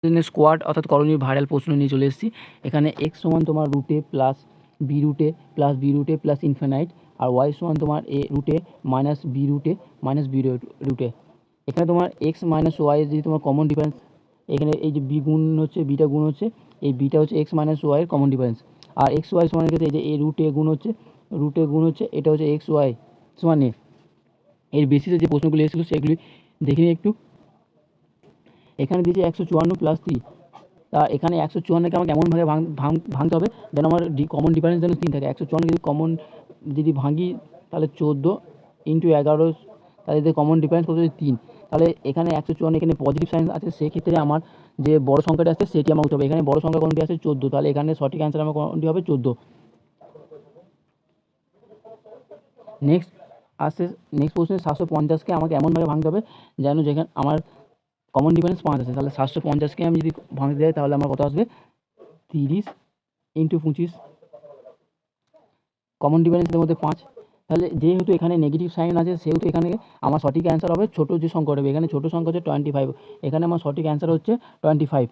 Squad অর্থাৎ করণীয় viral প্রশ্ন নিয়ে চলে এসেছি। এখানে এক্স সমান তোমার রুটে প্লাস বি রুটে প্লাস বি রুটে প্লাস ইনফিনাইট, আর ওয়াই সমান তোমার এ রুটে মাইনাস বি রুটে মাইনাস বি রুটে। এখানে তোমার এক্স মাইনাস ওয়াই যদি তোমার কমন ডিফারেন্স, এখানে এই যে বি গুণ হচ্ছে বিটা গুণ হচ্ছে, এই বিটা হচ্ছে এক্স মাইনাস ওয়াইয়ের কমন ডিফারেন্স, আর এক্স ওয়াই সমানের ক্ষেত্রে এই যে এ রুটে গুণ হচ্ছে এটা হচ্ছে এক্স ওয়াই সমান এ। এর বেসিসে যে প্রশ্নগুলি এসেছিলো সেগুলি দেখে নিই একটু। এখানে দিয়েছে 154 প্লাস 3, তা এখানে 154কে আমাকে এমনভাবে ভাঙতে হবে যেন আমার কমন ডিফারেন্স যেন 3 থাকে। 154 যদি কমন যদি ভাঙি তাহলে 14 ইন্টু 11, তাহলে যদি কমন ডিফারেন্স কত হচ্ছে 3, তাহলে এখানে 154 এখানে পজিটিভ সাইন আছে, সেক্ষেত্রে আমার যে বড় সংখ্যাটা আছে সেটি আমার উঠতে হবে। এখানে বড় সংখ্যা কোনটি আছে 14, তাহলে এখানে সঠিক অ্যান্সার আমার কোনটি হবে 14। নেক্সট প্রশ্নে 750কে আমাকে এমনভাবে ভাঙতে হবে যেন যেখানে আমার কমন ডিফারেন্স 5 আছে, তাহলে 750কে আমি যদি ভাঙতে যাই তাহলে আমার কত আসবে 30 ইন্টু 25, কমন ডিফারেন্সের মধ্যে 5, তাহলে যেহেতু এখানে নেগেটিভ সাইন আছে সেহেতু এখানে আমার সঠিক অ্যান্সার হবে ছোটো যে সংখ্যাটা হবে, এখানে ছোটো সংখ্যা হচ্ছে 25, এখানে আমার সঠিক অ্যান্সার হচ্ছে 25।